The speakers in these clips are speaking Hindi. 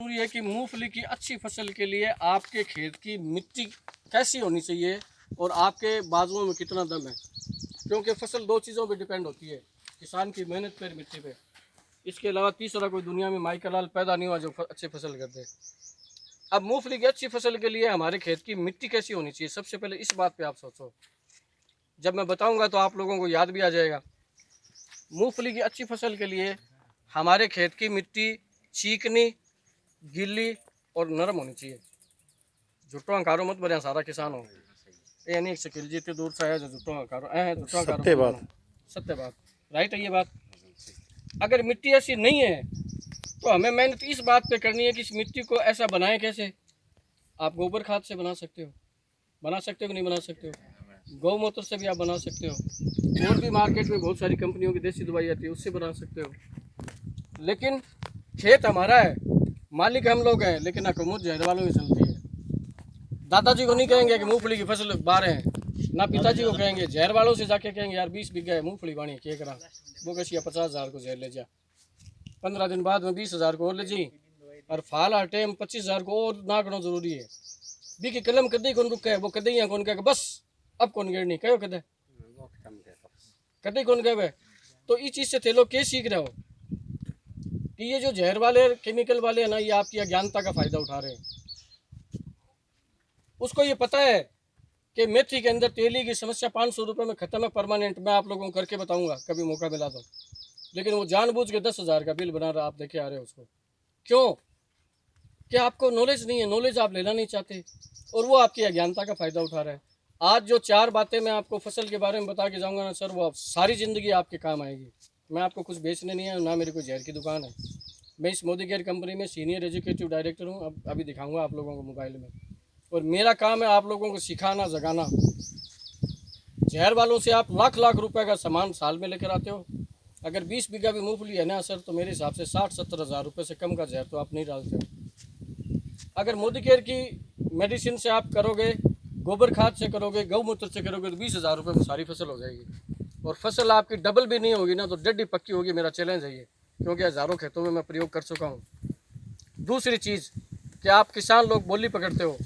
जरूरी है कि मूंगफली की अच्छी फसल के लिए आपके खेत की मिट्टी कैसी होनी चाहिए और आपके बाजुओं में कितना दम है, क्योंकि फसल दो चीज़ों पे डिपेंड होती है, किसान की मेहनत पर, मिट्टी पे। इसके अलावा तीसरा कोई दुनिया में माइकल लाल पैदा नहीं हुआ जो अच्छी फसल कर दे। अब मूंगफली की अच्छी फसल के लिए हमारे खेत की मिट्टी कैसी होनी चाहिए, सबसे पहले इस बात पे आप सोचो। जब मैं बताऊंगा तो आप लोगों को याद भी आ जाएगा। मूंगफली की अच्छी फसल के लिए हमारे खेत की मिट्टी चीकनी, गीली और नरम होनी चाहिए। जुट्टो अंकारो मत बने सारा किसान हो ये नहीं शकील जी दूर से है जो जुट्टो अंकारो जुट्टो अंकारो सत्य बात। सत्य बात, राइट है ये बात। अगर मिट्टी ऐसी नहीं है तो हमें मेहनत इस बात पे करनी है कि इस मिट्टी को ऐसा बनाएं कैसे। आप गोबर खाद से बना सकते हो, बना सकते हो कि नहीं बना सकते हो। गौमूत्र से भी आप बना सकते हो, और भी मार्केट में बहुत सारी कंपनियों की देसी दवाई आती है उससे बना सकते हो। लेकिन खेत हमारा है, मालिक हम लोग हैं, लेकिन हुकूमत जहर वालों की चलती है। दादाजी को नहीं कहेंगे कि मूंगफली की फसल बारे हैं, ना पिताजी को कहेंगे, जहर वालों से जाके कहेंगे यार 20 बीघा है मूंगफली बाणी के करा वो कसिया 50,000 को जहर ले जा, 15 दिन बाद में 20,000 को और ले जी, और फाल हर टाइम 25,000 को और ना करना जरूरी है। बी की कलम कदे कौन रुके वो कदे यहाँ कौन कहे बस अब कौन गिरनी कहो कदे कदे कौन कहे। तो इस चीज़ से थे लोग क्या सीख रहे हो कि ये जो जहर वाले केमिकल वाले हैं ना, ये आपकी अज्ञानता का फायदा उठा रहे हैं। उसको ये पता है कि मेथी के अंदर तेली की समस्या 500 रुपये में खत्म है परमानेंट। मैं आप लोगों को करके बताऊंगा कभी मौका मिला तो, लेकिन वो जानबूझ के 10,000 का बिल बना रहा, आप देखे आ रहे हो उसको। क्यों? कि आपको नॉलेज नहीं है, नॉलेज आप लेना नहीं चाहते, और वो आपकी अज्ञानता का फायदा उठा रहा है। आज जो 4 बातें मैं आपको फसल के बारे में बता के जाऊंगा ना सर, वो सारी ज़िंदगी आपके काम आएगी। मैं आपको कुछ बेचने नहीं है, ना मेरी कोई जहर की दुकान है। मैं इस मोदी केयर कंपनी में सीनियर एजुकेटिव डायरेक्टर हूँ, अब अभी दिखाऊंगा आप लोगों को मोबाइल में। और मेरा काम है आप लोगों को सिखाना, जगाना। जहर वालों से आप लाख लाख रुपए का सामान साल में लेकर आते हो। अगर 20 बीघा भी मूंगफली है ना सर, तो मेरे हिसाब से 60-70 हज़ार रुपये से कम का जहर तो आप नहीं डालते हो। अगर मोदी केयर की मेडिसिन से आप करोगे, गोबर खाद से करोगे, गौमूत्र से करोगे, तो 20,000 रुपये में सारी फसल हो जाएगी। और फसल आपकी डबल भी नहीं होगी ना तो डड्डी पक्की होगी। मेरा चैलेंज है ये, क्योंकि हज़ारों खेतों में मैं प्रयोग कर चुका हूँ। दूसरी चीज़ कि आप किसान लोग बोली पकड़ते हो,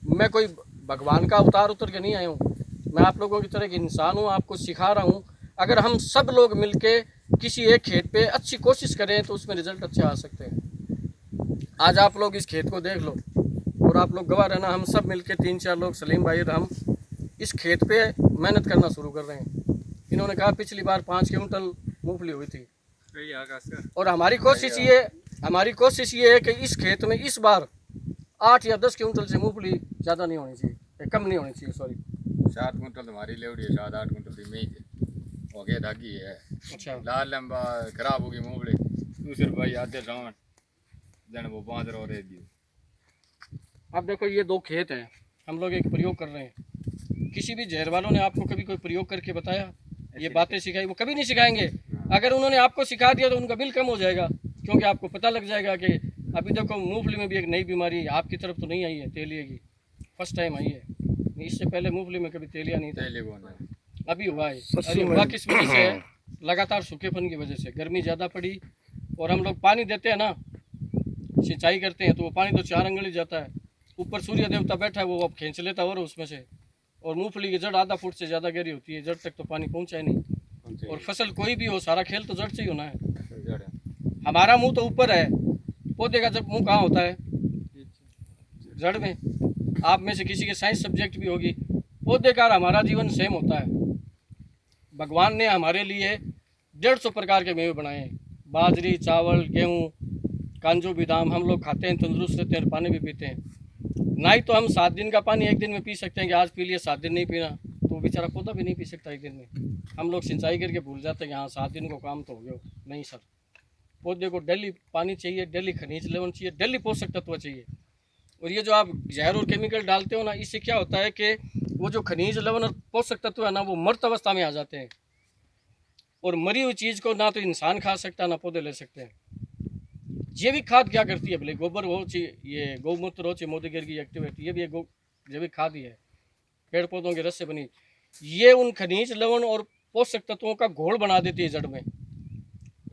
मैं कोई भगवान का अवतार उतर के नहीं आया हूँ, मैं आप लोगों की तरह एक इंसान हूँ, आपको सिखा रहा हूँ। अगर हम सब लोग मिलके किसी एक खेत पे अच्छी कोशिश करें तो उसमें रिजल्ट अच्छे आ सकते हैं। आज आप लोग इस खेत को देख लो और आप लोग गवाह रहना, हम सब मिलके 3-4 लोग, सलीम भाई और हम इस खेत पे मेहनत करना शुरू कर रहे हैं। इन्होंने कहा पिछली बार 5 क्विंटल मूँगफली हुई थी, और हमारी कोशिश ये है कि इस खेत में इस बार 8 या 10 क्विंटल से मूँगफली ज़्यादा नहीं होनी चाहिए, कम नहीं होनी चाहिए, सॉरी। 7 कुंटल तुम्हारी लेवड़ी है, 7-8 कुंटल की मेज है, हो गया धागी है। अच्छा, लाल लंबा खराब होगी मूंगफली, दूसरे भाई आते रावण जन वो 5 रो रहे दिए। अब देखो ये 2 खेत हैं, हम लोग एक प्रयोग कर रहे हैं। किसी भी जहर वालों ने आपको कभी कोई प्रयोग करके बताया, ये बातें सिखाई? वो कभी नहीं सिखाएंगे। अगर उन्होंने आपको सिखा दिया तो उनका बिल कम हो जाएगा, क्योंकि आपको पता लग जाएगा कि अभी देखो मूंगफली में भी एक नई बीमारी आपकी तरफ तो नहीं आई है, तेलिए की फर्स्ट टाइम आई है। इससे पहले मूंगफली में कभी तेलिया नहीं था, अभी हुआ है। अरे हुआ किस वजह से है? लगातार सूखेपन की वजह से। गर्मी ज़्यादा पड़ी और हम लोग पानी देते हैं ना, सिंचाई करते हैं, तो वो पानी तो 4 अंगली जाता है। ऊपर सूर्य देवता बैठा है, वो अब खींच लेता है और उसमें से। और मूंगफली की जड़ आधा फुट से ज़्यादा गहरी होती है, जड़ तक तो पानी पहुँचा ही नहीं। और फसल कोई भी हो, सारा खेल तो जड़ से ही होना है। हमारा मुंह तो ऊपर है, पौधे का जब मुंह कहाँ होता है? जड़ में। आप में से किसी के साइंस सब्जेक्ट भी होगी, पौधे का हमारा जीवन सेम होता है। भगवान ने हमारे लिए 150 प्रकार के मेवे बनाए हैं, बाजरी, चावल, गेहूँ, कांजू, बादाम। हम लोग खाते हैं, तंदुरुस्त रहते हैं, पानी भी पीते हैं। नहीं तो हम 7 दिन का पानी एक दिन में पी सकते हैं कि आज पी लिया, 7 दिन नहीं पीना, तो बेचारा पौधा भी नहीं पी सकता एक दिन में। हम लोग सिंचाई करके भूल जाते हैं कि हाँ 7 दिन को काम तो हो गया। नहीं सर, पौधे को डेली पानी चाहिए, डेली खनिज लवण चाहिए, डेली पोषक तत्व चाहिए। और ये जो आप जहर और केमिकल डालते हो ना, इससे क्या होता है कि वो जो खनिज लवण और पोषक तत्व है ना, वो मृत अवस्था में आ जाते हैं। और मरी हुई चीज़ को ना तो इंसान खा सकता, ना पौधे ले सकते हैं। जैविक खाद क्या करती है? भले गोबर हो चाहिए, ये गौमूत्र हो चाहिए, मोदी केयर की एक्टिविटी, ये भी एक जैविक खाद ही है, पेड़ पौधों के रस से बनी। ये उन खनिज लवण और पोषक तत्वों का घोल बना देती है जड़ में।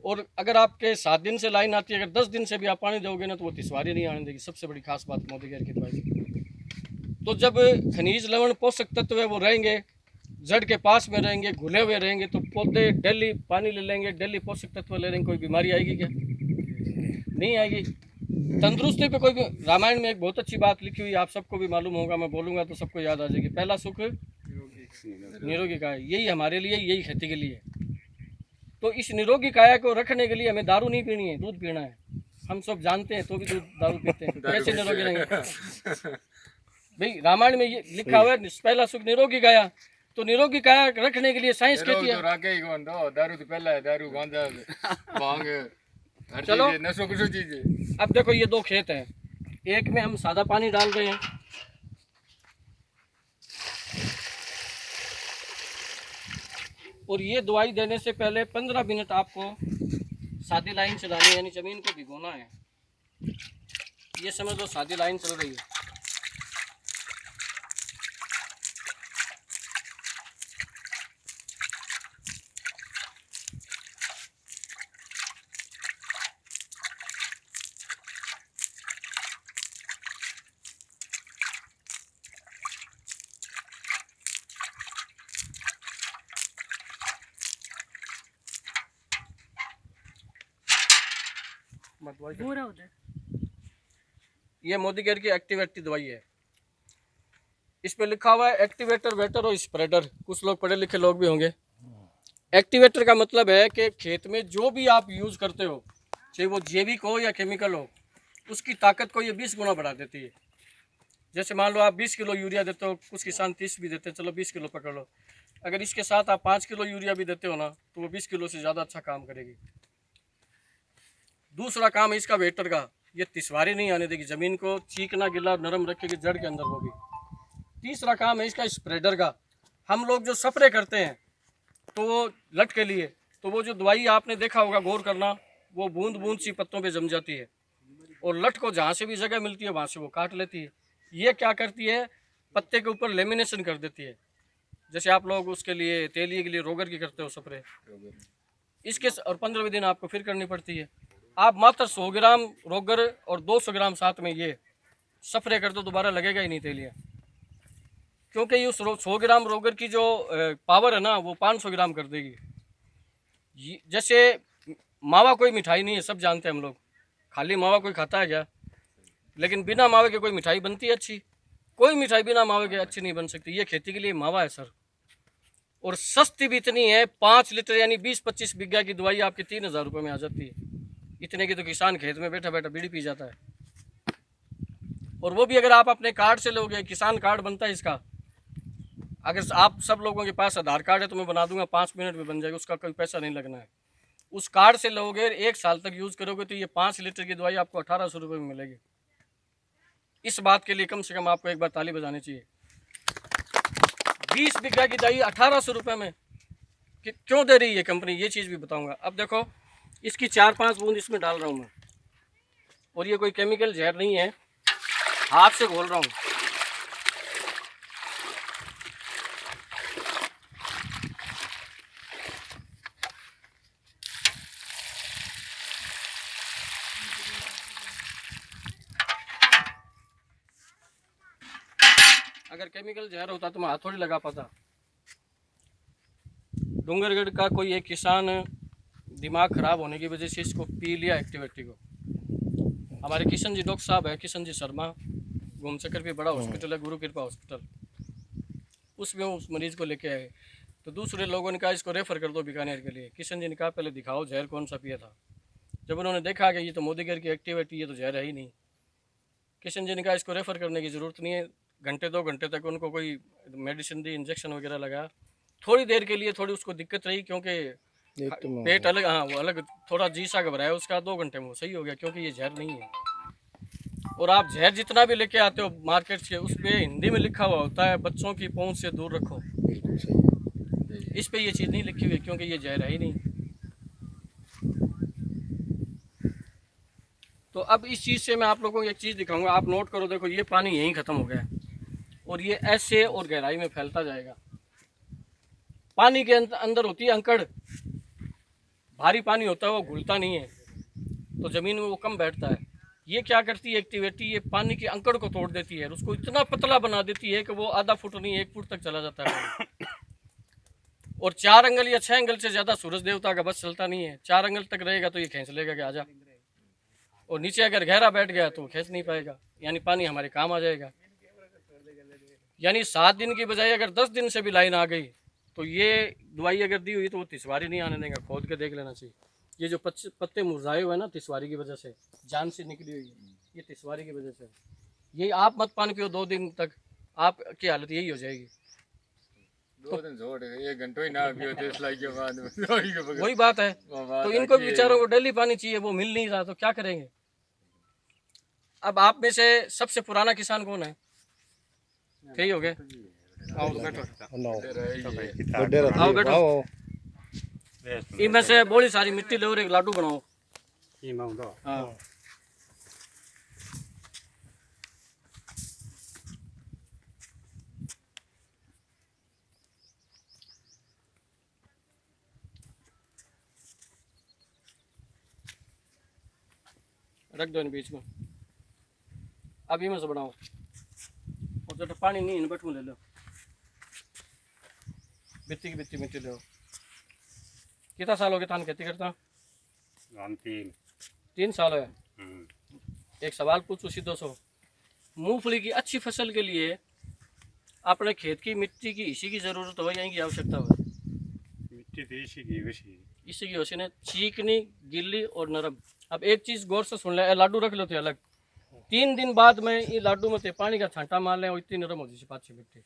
और अगर आपके 7 दिन से लाइन आती है, अगर 10 दिन से भी आप पानी दोगे ना तो वो तिसवारी नहीं आने देगी। सबसे बड़ी खास बात मोदी केयर की दवाई। तो जब खनिज लवण पोषक तत्व है वो रहेंगे, जड़ के पास में रहेंगे, घुले हुए रहेंगे, तो पौधे डेली पानी ले लेंगे, डेली पोषक तत्व ले लेंगे, कोई बीमारी आएगी क्या? नहीं आएगी। तंदुरुस्ती पे कोई भी, रामायण में एक बहुत अच्छी बात लिखी हुई, आप सबको भी मालूम होगा, मैं बोलूँगा तो सबको याद आ जाएगी। पहला सुख निरोगी काया, यही हमारे लिए, यही खेती के लिए। तो इस निरोगी काया को रखने के लिए हमें दारू नहीं पीनी है, दूध पीना है। हम सब जानते हैं तो भी दूध दारू पीते हैं, कैसे निरोगी रहेंगे भाई? रामायण में ये लिखा हुआ है, पहला सुख निरोगी काया। तो निरोगी काया रखने के लिए साइंस कहती है, दारू तो पहला है, दारू गांजा भांग हर चलो। चीज है, नशो कुछ चीज है। अब देखो ये 2 खेत हैं, एक में हम सादा पानी डाल रहे हैं, और ये दवाई देने से पहले 15 मिनट आपको सादी लाइन चलानी है, यानी जमीन को भिगोना है। ये समझ लो सादी लाइन चल रही है। ये मोदी केयर की एक्टिवेटर दवाई है। इस पे लिखा हुआ है एक्टिवेटर, वेटर और स्प्रेडर। कुछ लोग पढ़े लिखे लोग भी होंगे। एक्टिवेटर का मतलब है कि खेत में जो भी आप यूज करते हो, चाहे वो जैविक हो या केमिकल हो, उसकी ताकत को ये 20 गुना बढ़ा देती है। जैसे मान लो आप 20 किलो यूरिया देते हो, कुछ किसान 30 भी देते हैं, चलो 20 किलो पकड़ लो। अगर इसके साथ आप 5 किलो यूरिया भी देते हो ना, तो वो 20 किलो से ज़्यादा अच्छा काम करेगी। दूसरा काम है इसका वेटर का, ये तिसवारी नहीं आने देगी, ज़मीन को चीकना गिला नरम रखेगी जड़ के अंदर वो भी। तीसरा काम है इसका स्प्रेडर का। हम लोग जो स्प्रे करते हैं तो वो लट के लिए, तो वो जो दवाई आपने देखा होगा, गौर करना, वो बूंद बूंद सी पत्तों पे जम जाती है, और लट को जहाँ से भी जगह मिलती है वहाँ से वो काट लेती है। ये क्या करती है, पत्ते के ऊपर लेमिनेशन कर देती है। जैसे आप लोग उसके लिए तेलिए के लिए रोगर की करते हो स्प्रे, इसके और 15वें दिन आपको फिर करनी पड़ती है। आप मात्र 100 ग्राम रोगर और 200 ग्राम साथ में ये स्प्रे कर दो, दोबारा लगेगा ही नहीं तेलिया, क्योंकि ये उस 100 ग्राम रोगर की जो पावर है ना, वो 500 ग्राम कर देगी। जैसे मावा कोई मिठाई नहीं है, सब जानते हैं हम लोग, खाली मावा कोई खाता है क्या? लेकिन बिना मावे के कोई मिठाई बनती है अच्छी? कोई मिठाई बिना मावे के अच्छी नहीं बन सकती। ये खेती के लिए मावा है सर, और सस्ती भी इतनी है। 5 लीटर यानी 20-25 बीघा की दवाई आपके 3000 रुपये में आ जाती है। इतने की तो किसान खेत में बैठा बैठा बीड़ी पी जाता है। और वो भी अगर आप अपने कार्ड से लोगे, किसान कार्ड बनता है इसका। अगर आप सब लोगों के पास आधार कार्ड है तो मैं बना दूंगा, 5 मिनट में बन जाएगा, उसका कोई पैसा नहीं लगना है। उस कार्ड से लोगे, 1 साल तक यूज़ करोगे तो ये 5 लीटर की दवाई आपको 1800 रुपये में मिलेगी। इस बात के लिए कम से कम आपको एक बार ताली बजानी चाहिए। 20 बीघा की दवाई 1800 रुपये में क्यों दे रही है कंपनी, ये चीज़ भी बताऊंगा। अब देखो, इसकी 4-5 बूंद इसमें डाल रहा हूँ मैं, और ये कोई केमिकल जहर नहीं है, हाथ से घोल रहा हूँ। अगर केमिकल जहर होता तो मैं हाथ थोड़ी लगा पाता। डूंगरगढ़ का कोई एक किसान दिमाग ख़राब होने की वजह से इसको पी लिया एक्टिवेटी को। हमारे किशन जी डॉक्टर साहब है, किशन जी शर्मा, घूमचक्कर पे बड़ा हॉस्पिटल है, गुरु कृपा हॉस्पिटल, उसमें उस मरीज़ को लेके आए। तो दूसरे लोगों ने कहा इसको रेफ़र कर दो बीकानेर के लिए। किशन जी ने कहा पहले दिखाओ जहर कौन सा पिया था। जब उन्होंने देखा कि ये तो मोदी केयर की एक्टिवेटी, ये तो जहर है ही नहीं, किशन जी ने कहा इसको रेफ़र करने की ज़रूरत नहीं है। घंटे 2 घंटे तक उनको कोई मेडिसिन दी, इंजेक्शन वगैरह लगाया। थोड़ी देर के लिए थोड़ी उसको दिक्कत रही, क्योंकि पेट अलग, हाँ वो अलग, थोड़ा जी सा घबराया उसका। 2 घंटे में वो सही हो गया, क्योंकि ये जहर नहीं है। और आप जहर जितना भी लेके आते हो मार्केट से, उस पर हिंदी में लिखा हुआ होता है बच्चों की पहुंच से दूर रखो। बिल्कुल सही। इस पे ये चीज़ नहीं लिखी हुई है, क्योंकि ये जहर है ही नहीं। तो अब इस चीज़ से मैं आप लोगों को एक चीज़ दिखाऊंगा, आप नोट करो। देखो ये पानी यहीं ख़त्म हो गया और ये ऐसे और गहराई में फैलता जाएगा। पानी के अंदर होती है अंकड़, भारी पानी होता है वो घुलता नहीं है, तो ज़मीन में वो कम बैठता है। ये क्या करती है एक्टिविटी, ये पानी के अंकड़ को तोड़ देती है, उसको इतना पतला बना देती है कि वो आधा फुट नहीं 1 फुट तक चला जाता है पानी। और 4 एंगल या 6 एंगल से ज़्यादा सूरज देवता का बस चलता नहीं है। 4 एंगल तक रहेगा तो ये खींच लेगा कि आजा, और नीचे अगर गहरा बैठ गया तो खींच नहीं पाएगा, यानी पानी हमारे काम आ जाएगा। यानी 7 दिन की बजाय अगर 10 दिन से भी लाइन आ गई तो ये दवाई अगर दी हुई तो वो तिसवारी नहीं आने देगा, खोद के देख लेना चाहिए। ये जो पत्ते मुरझाए हुए हैं ना तिसवारी की वजह से, जान से निकली हुई है, ये तिसवारी की वजह से। ये आप मत पानी पियो 2 दिन तक, आपकी हालत यही हो जाएगी। 2 दिन छोड़ 1 घंटा ही ना पियो तो इस के बाद में वही बात है। तो इनको भी बेचारों को डेली पानी चाहिए, वो मिल नहीं रहा तो क्या करेंगे। अब आप में से सबसे पुराना किसान कौन है? सही हो गए, आओ तो बैठो, आओ बैठो। इनमें से बड़ी सारी मिट्टी ले और एक लाडू बनाओ। हाँ रख दो इन बीच में। अब इनमें से बनाओ, और जो पानी नहीं इन बट में ले लो, बित्ती की बित्ती मिट्टी लो। कितना साल हो गया थान खेती करता? हम 3 साल है। एक सवाल पूछो सीधो सो, मूंगफली की अच्छी फसल के लिए अपने खेत की मिट्टी की इसी की जरूरत हो या की आवश्यकता हो? मिट्टी तो इसी की होती है, चीकनी, गिल्ली और नरम। अब एक चीज़ गौर से सुन ले, लाडू रख लो थे अलग, 3 दिन बाद में ये लाडू में थे पानी का छांटा मार लें और इतनी नरम होती है पाछी मिट्टी।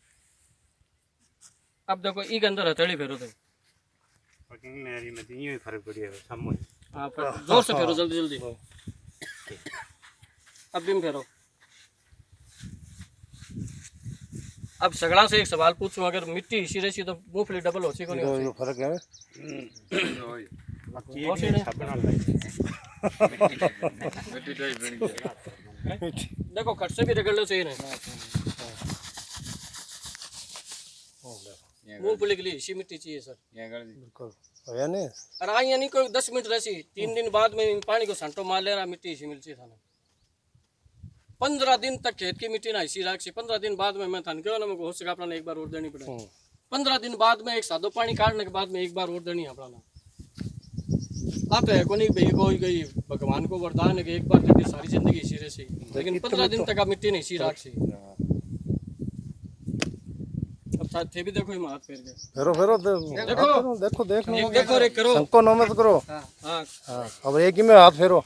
अब देखो ई के अंदर हथेली फेरो थे, फर्क पड़िए। हाँ जोर से फेरो, जल्दी जल्दी। अब भी फेरो। अब सगड़ा से एक सवाल पूछूं, अगर मिट्टी इसी रही तो मूंगफली डबल हो सी को नहीं? फर्क है देखो खट से भी रगड़ लो चाहिए ना, मूंगफली के लिए इसी मिट्टी चाहिए सर। बिल्कुल है नहीं। और आई यानी कोई 10 मिनट रसी, 3 दिन बाद में इन पानी को संटो मार लेना, मिट्टी इसी मिलती था ना। 15 दिन तक खेत की मिट्टी ना इसी राख से, 15 दिन बाद में मैं था क्यों ना, हो सका अपना एक बार और देनी पड़े। 15 दिन बाद में एक सादो पानी काटने के बाद में एक बार और देनी है अपना। आप है को नहीं भाई, कोई गई भगवान को वरदान है कि एक बार देती सारी जिंदगी इसी रह सी, लेकिन 15 दिन तक आप मिट्टी नहीं इसी राख से। अब थे भी देखो ही हाथ फेर गए, फेरो फेरो देखो देखो देखो देखो रे करो, संको नो मत करो। हाँ हाँ अब एक ही में हाथ फेरो,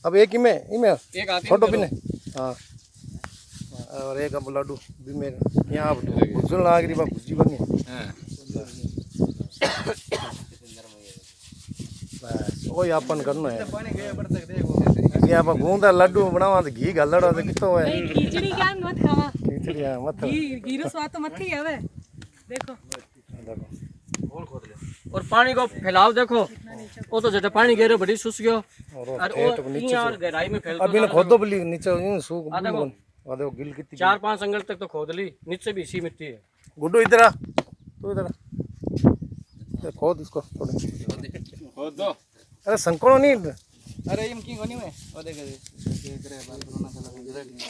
अब एक ही में एक हाथ फोटो पिने। हाँ और एक अब लाडू भी में यहाँ भुजल ना आगरी बाप भुजी बनी। बस वही अपन करना है कि आप गूंदा लाडू बनावा तो घी गालड़ा तो कितो है। खिचड़ी क्या मत खावा, खिचड़ी मत घी रो स्वाद तो मत ही है। देखो और पानी को फैलाव देखो, वो तो जटे पानी गिरे बड़ी सुस गयो और और नीचे और गहराई में फैल अभी ने खोदो बली नीचे यूं सूख देखो आ देखो गिल कितनी 4-5 एंगल तक तो खोद ली, नीचे भी इसी मिट्टी है। गुड्डू इधर आ, तू इधर आ, खोद इसको थोड़े। खोद दो। अरे संकोणो नहीं, अरे इम की कोनी में ओ देख रे बाल कोरोना चला गया।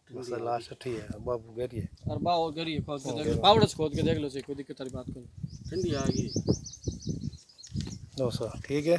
बस लास्ट ठीक है बाबू गेरी है। और बाव गरी खोद के देख लो, पावड़स खोद के देख लो, कोई दिक्कत वाली बात कोई, ठंडी आ गई। 200 ठीक है।